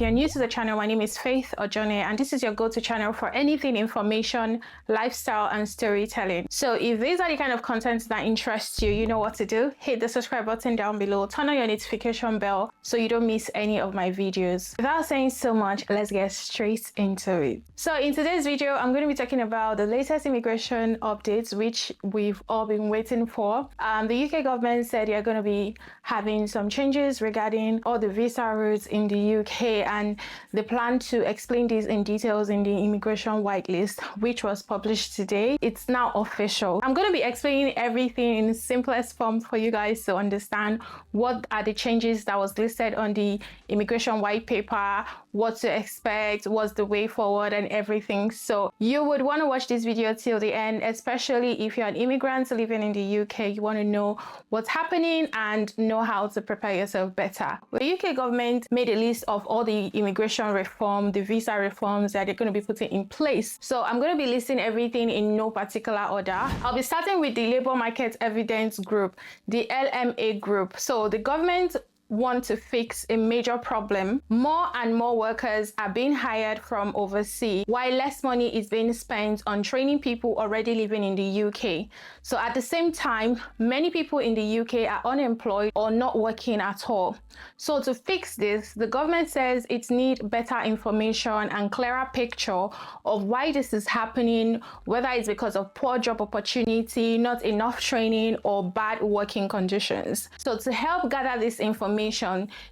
you're new to the channel, my name is Faith Ojone, and this is your go-to channel for anything information, lifestyle, and storytelling. So if these are the kind of content that interests you, you know what to do. Hit the subscribe button down below, turn on your notification bell so you don't miss any of my videos. Without saying so much, let's get straight into it. So in today's video, I'm going to be talking about the latest immigration updates, which we've all been waiting for. The UK government said they're going to be having some changes regarding all the visa routes in the UK, and they plan to explain these in details in the immigration whitelist, which was published today. It's now official. I'm going to be explaining everything in the simplest form for you guys to understand what are the changes that was listed on the immigration white paper, what to expect, what's the way forward, and everything. So you would want to watch this video till the end, especially if you're an immigrant living in the UK. You want to know what's happening and know how to prepare yourself better. The UK government made a list of all the immigration reform, the visa reforms that they're going to be putting in place. So I'm going to be listing everything in no particular order. I'll be starting with the Labour Market Evidence Group, the LME Group. So the government want to fix a major problem. More and more workers are being hired from overseas, while less money is being spent on training people already living in the UK. So at the same time, many people in the UK are unemployed or not working at all. So to fix this, the government says it needs better information and clearer picture of why this is happening, whether it's because of poor job opportunity, not enough training, or bad working conditions. So to help gather this information,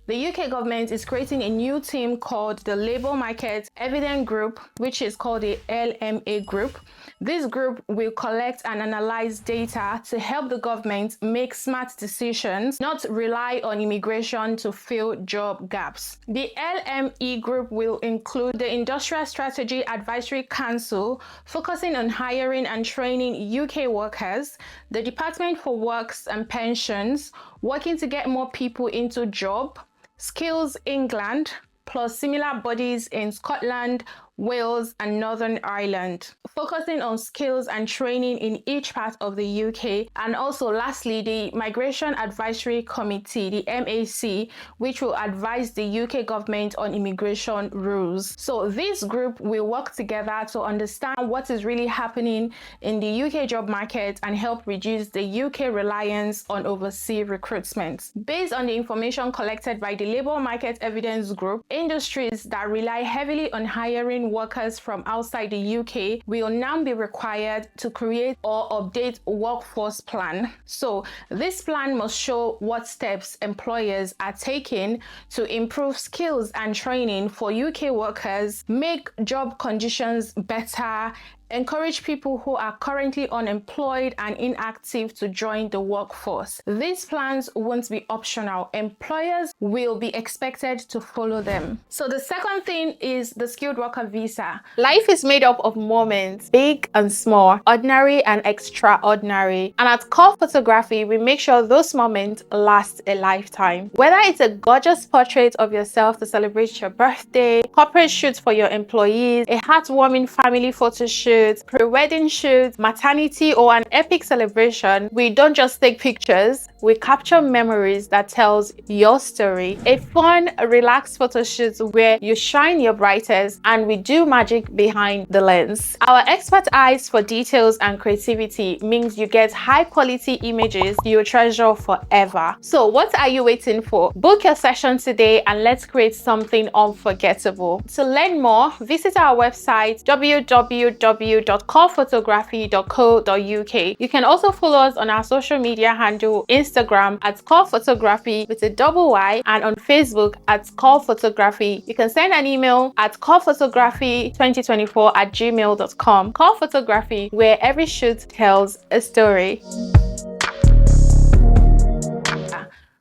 the UK government is creating a new team called the Labour Market Evidence Group, which is called the LME Group. This group will collect and analyze data to help the government make smart decisions, not rely on immigration to fill job gaps. The LME Group will include the Industrial Strategy Advisory Council, focusing on hiring and training UK workers, the Department for Works and Pensions, working to get more people into job, Skills England, plus similar bodies in Scotland, Wales, and Northern Ireland, focusing on skills and training in each part of the UK. And also lastly, the Migration Advisory Committee, the MAC, which will advise the UK government on immigration rules. So this group will work together to understand what is really happening in the UK job market and help reduce the UK reliance on overseas recruitment. Based on the information collected by the Labour Market Evidence Group, industries that rely heavily on hiring workers from outside the UK will now be required to create or update a workforce plan. So this plan must show what steps employers are taking to improve skills and training for UK workers, make job conditions better, encourage people who are currently unemployed and inactive to join the workforce. These plans won't be optional. Employers will be expected to follow them. So the second thing is the skilled worker visa. Life is made up of moments, big and small, ordinary and extraordinary. And at Core Photography, we make sure those moments last a lifetime. Whether it's a gorgeous portrait of yourself to celebrate your birthday, corporate shoots for your employees, a heartwarming family photo shoot, pre-wedding shoots, maternity, or an epic celebration, we don't just take pictures, we capture memories that tells your story. A fun, relaxed photo shoot where you shine your brightest and we do magic behind the lens. Our expert eyes for details and creativity means you get high quality images you'll treasure forever. So what are you waiting for? Book your session today and let's create something unforgettable. To learn more, visit our website www.corephotography.co.uk. You can also follow us on our social media handle, Instagram at Core Photography with a double Y, and on Facebook at Core Photography. You can send an email at corephotography2024@gmail.com. Core Photography, where every shoot tells a story.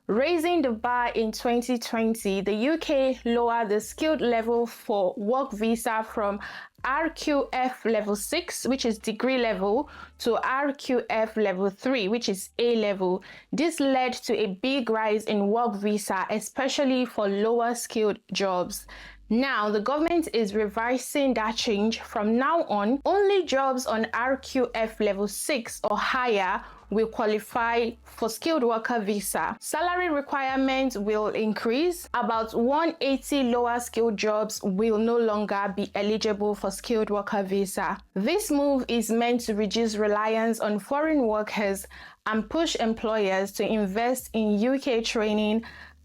Raising the bar in 2020, the UK lowered the skilled level for work visa from RQF level 6, which is degree level, to RQF level 3, which is A level. This led to a big rise in work visa, especially for lower skilled jobs. Now, the government is revising that change. From now on, only jobs on RQF level 6 or higher will qualify for skilled worker visa. Salary requirements will increase. About 180 lower skilled jobs will no longer be eligible for skilled worker visa. This move is meant to reduce reliance on foreign workers and push employers to invest in UK training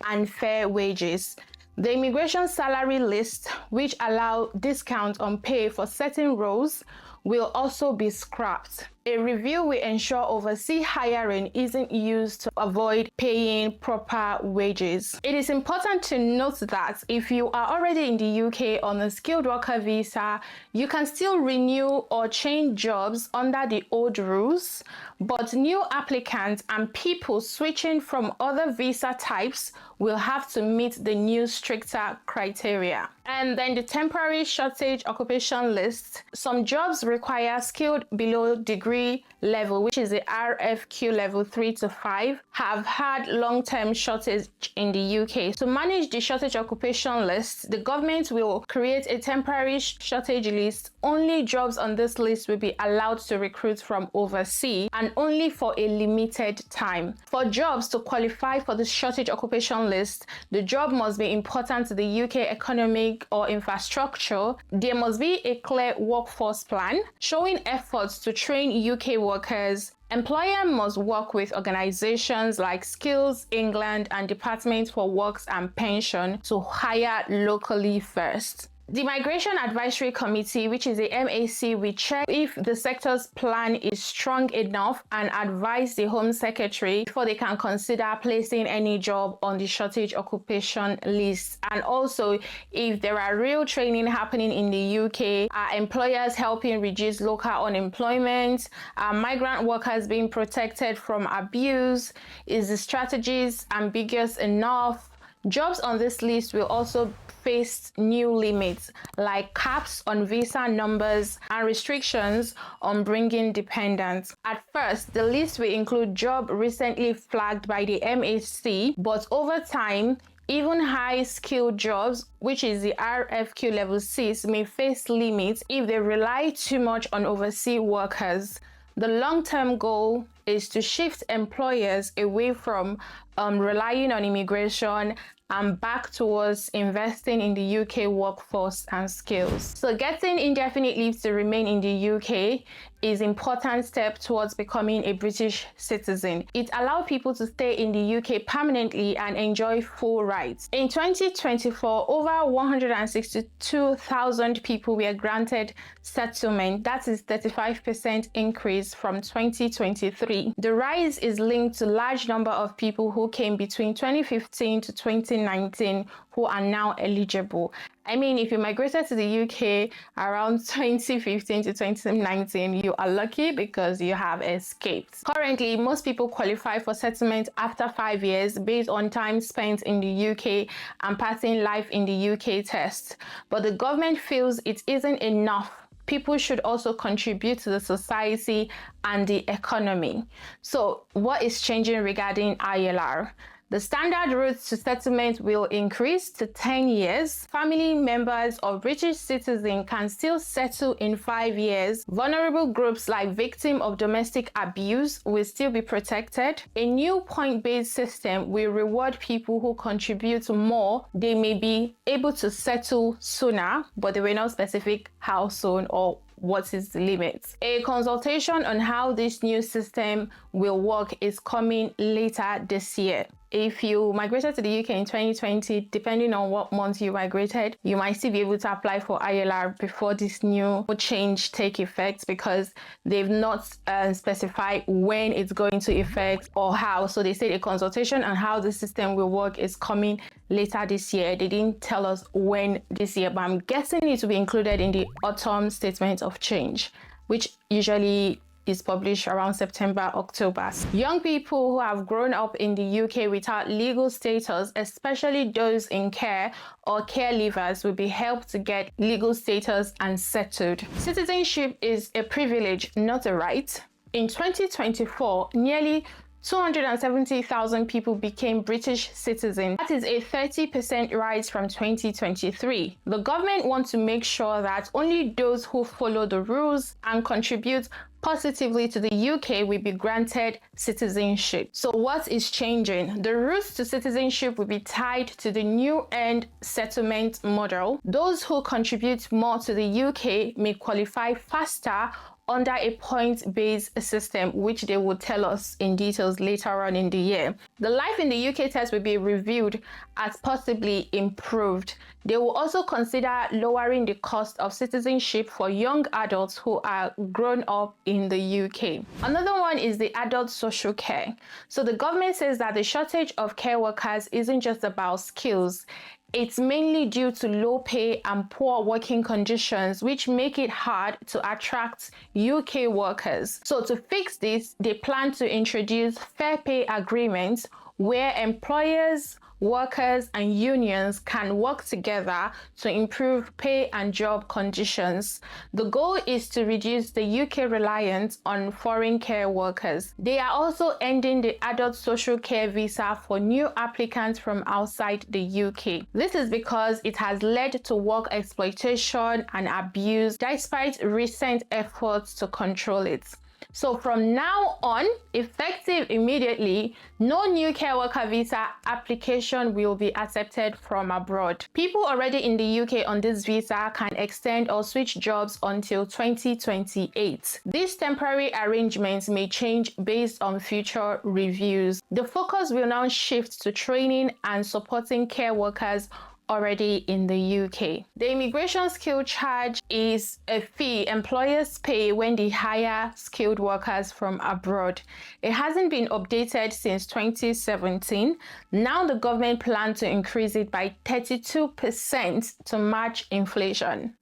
and fair wages. The immigration salary list, which allow discount on pay for certain roles, will also be scrapped. A review will ensure overseas hiring isn't used to avoid paying proper wages. It is important to note that if you are already in the UK on a skilled worker visa, you can still renew or change jobs under the old rules, but new applicants and people switching from other visa types will have to meet the new stricter criteria. And then the temporary shortage occupation list. Some jobs require skilled below degree level, which is the RFQ level 3 to 5, have had long-term shortage in the UK. To manage the shortage occupation list, the government will create a temporary shortage list. Only jobs on this list will be allowed to recruit from overseas and only for a limited time. For jobs to qualify for the shortage occupation list, the job must be important to the UK economic or infrastructure. There must be a clear workforce plan showing efforts to train UK workers. Employer must work with organizations like Skills England and Department for Works and Pension to hire locally first. The Migration Advisory Committee, which is the MAC, will check if the sector's plan is strong enough and advise the Home Secretary before they can consider placing any job on the shortage occupation list. And also, if there are real training happening in the UK, are employers helping reduce local unemployment, are migrant workers being protected from abuse, is the strategies ambiguous enough? Jobs on this list will also face new limits like caps on visa numbers and restrictions on bringing dependents. At first, the list will include jobs recently flagged by the MAC, but over time, even high-skilled jobs, which is the RFQ level 6, may face limits if they rely too much on overseas workers. The long-term goal is to shift employers away from relying on immigration and back towards investing in the UK workforce and skills. So getting indefinite leave to remain in the UK is an important step towards becoming a British citizen. It allows people to stay in the UK permanently and enjoy full rights. In 2024, over 162,000 people were granted settlement. That is 35% increase from 2023. The rise is linked to large number of people who came between 2015 to 2019 who are now eligible. I mean, if you migrated to the UK around 2015 to 2019, you are lucky because you have escaped. Currently, most people qualify for settlement after 5 years based on time spent in the UK and passing life in the UK test. But the government feels it isn't enough. People should also contribute to the society and the economy. So what is changing regarding ILR? The standard route to settlement will increase to 10 years. Family members of British citizens can still settle in 5 years. Vulnerable groups like victims of domestic abuse will still be protected. A new point-based system will reward people who contribute more. They may be able to settle sooner, but they will not specify how soon or what is the limit. A consultation on how this new system will work is coming later this year. If you migrated to the UK in 2020, depending on what month you migrated, you might still be able to apply for ILR before this new change take effect because they've not specified when it's going to effect or how. So they said a consultation on how the system will work is coming later this year. They didn't tell us when this year, but I'm guessing it will be included in the autumn statement of change, which usually is published around September, October. Young people who have grown up in the UK without legal status, especially those in care or caregivers, will be helped to get legal status and settled. Citizenship is a privilege, not a right. In 2024, nearly 270,000 people became British citizens. That is a 30% rise from 2023. The government wants to make sure that only those who follow the rules and contribute positively to the UK will be granted citizenship. So what is changing? The route to citizenship will be tied to the new end settlement model. Those who contribute more to the UK may qualify faster under a point-based system, which they will tell us in details later on in the year. The life in the UK test will be reviewed as possibly improved. They will also consider lowering the cost of citizenship for young adults who are grown up in the UK. Another one is the adult social care. So the government says that the shortage of care workers isn't just about skills. It's mainly due to low pay and poor working conditions, which make it hard to attract UK workers. So to fix this, they plan to introduce fair pay agreements where employers, workers, and unions can work together to improve pay and job conditions. The goal is to reduce the UK reliance on foreign care workers. They are also ending the adult social care visa for new applicants from outside the UK. This is because it has led to work exploitation and abuse, despite recent efforts to control it. So from now on, effective immediately, no new care worker visa application will be accepted from abroad. People already in the UK on this visa can extend or switch jobs until 2028. These temporary arrangements may change based on future reviews. The focus will now shift to training and supporting care workers already in the UK. The immigration skill charge is a fee employers pay when they hire skilled workers from abroad. It hasn't been updated since 2017. Now the government plans to increase it by 32% to match inflation.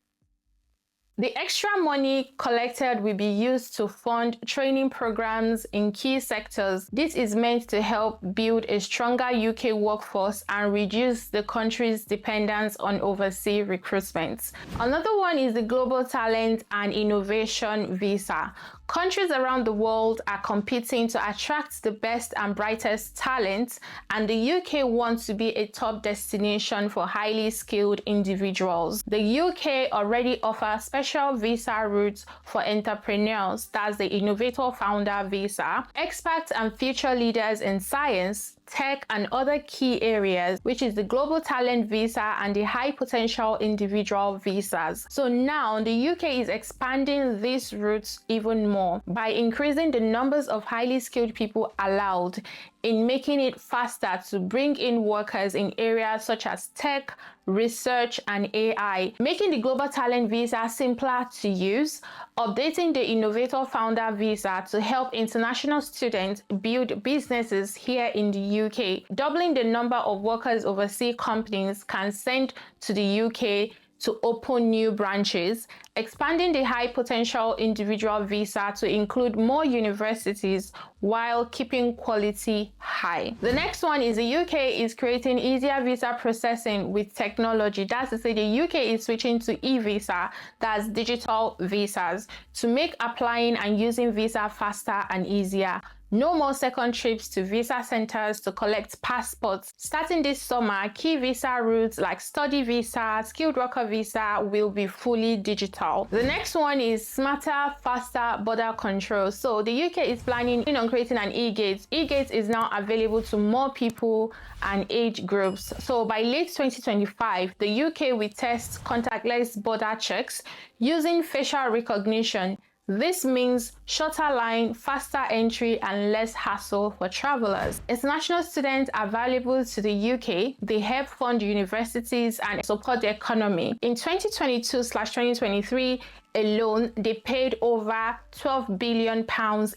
The extra money collected will be used to fund training programs in key sectors. This is meant to help build a stronger UK workforce and reduce the country's dependence on overseas recruitment. Another one is the Global Talent and Innovation Visa. Countries around the world are competing to attract the best and brightest talent, and the UK wants to be a top destination for highly skilled individuals. The UK already offers special visa routes for entrepreneurs, that's the Innovator Founder Visa, experts and future leaders in science, tech, and other key areas, which is the Global Talent Visa and the High Potential Individual Visas. So now the UK is expanding these routes even more by increasing the numbers of highly skilled people allowed, in making it faster to bring in workers in areas such as tech, research, and AI, making the Global Talent Visa simpler to use, updating the Innovator Founder Visa to help international students build businesses here in the UK, doubling the number of workers overseas companies can send to the UK to open new branches, expanding the High Potential Individual Visa to include more universities while keeping quality high. The next one is the UK is creating easier visa processing with technology. That's to say the UK is switching to eVisa, that's digital visas, to make applying and using visa faster and easier. No more second trips to visa centers to collect passports. Starting this summer, key visa routes like study visa, skilled worker visa will be fully digital. The next one is smarter, faster border control. So the UK is planning on creating an e-gate. E-gate is now available to more people and age groups. So by late 2025, the UK will test contactless border checks using facial recognition. This means shorter line, faster entry, and less hassle for travelers. International students are valuable to the UK. They help fund universities and support the economy. In 2022/2023 alone, they paid over £12 billion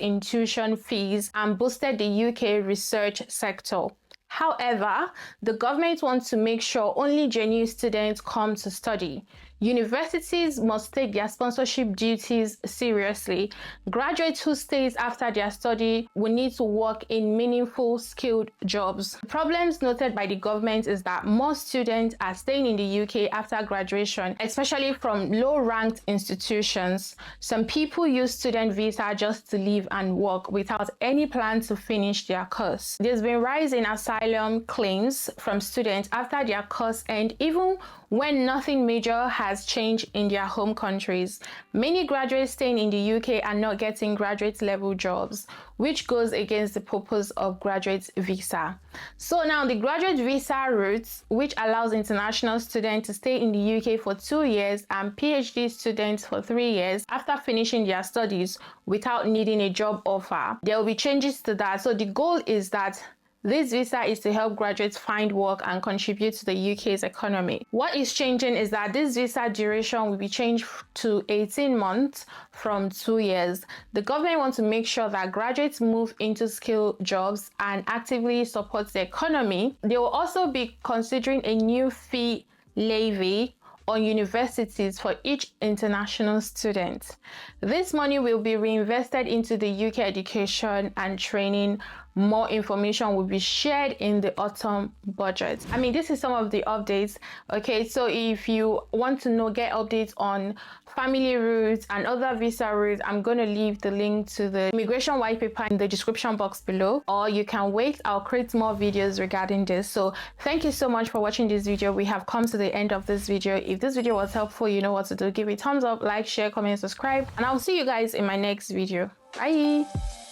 in tuition fees and boosted the UK research sector. However, the government wants to make sure only genuine students come to study. Universities must take their sponsorship duties seriously. Graduates who stay after their study will need to work in meaningful, skilled jobs. Problems noted by the government is that most students are staying in the UK after graduation, especially from low-ranked institutions. Some people use student visa just to live and work without any plan to finish their course. There's been rise in asylum claims from students after their course end, even when nothing major has changed in their home countries. Many graduates staying in the UK are not getting graduate level jobs, which goes against the purpose of graduate visa. So now the graduate visa route, which allows international students to stay in the UK for 2 years and PhD students for 3 years after finishing their studies without needing a job offer. There will be changes to that. So the goal is that this visa is to help graduates find work and contribute to the UK's economy. What is changing is that this visa duration will be changed to 18 months from 2 years. The government wants to make sure that graduates move into skilled jobs and actively support the economy. They will also be considering a new fee levy on universities for each international student. This money will be reinvested into the UK education and training. More information will be shared in the autumn budget. I mean, this is some of the updates. Okay, so if you want to get updates on family routes and other visa routes, I'm going to leave the link to the immigration white paper in the description box below, or you can wait. I'll create more videos regarding this. So thank you so much for watching this video. We have come to the end of this video. If this video was helpful, you know what to do. Give it a thumbs up, like, share, comment, subscribe, and I'll see you guys in my next video. Bye.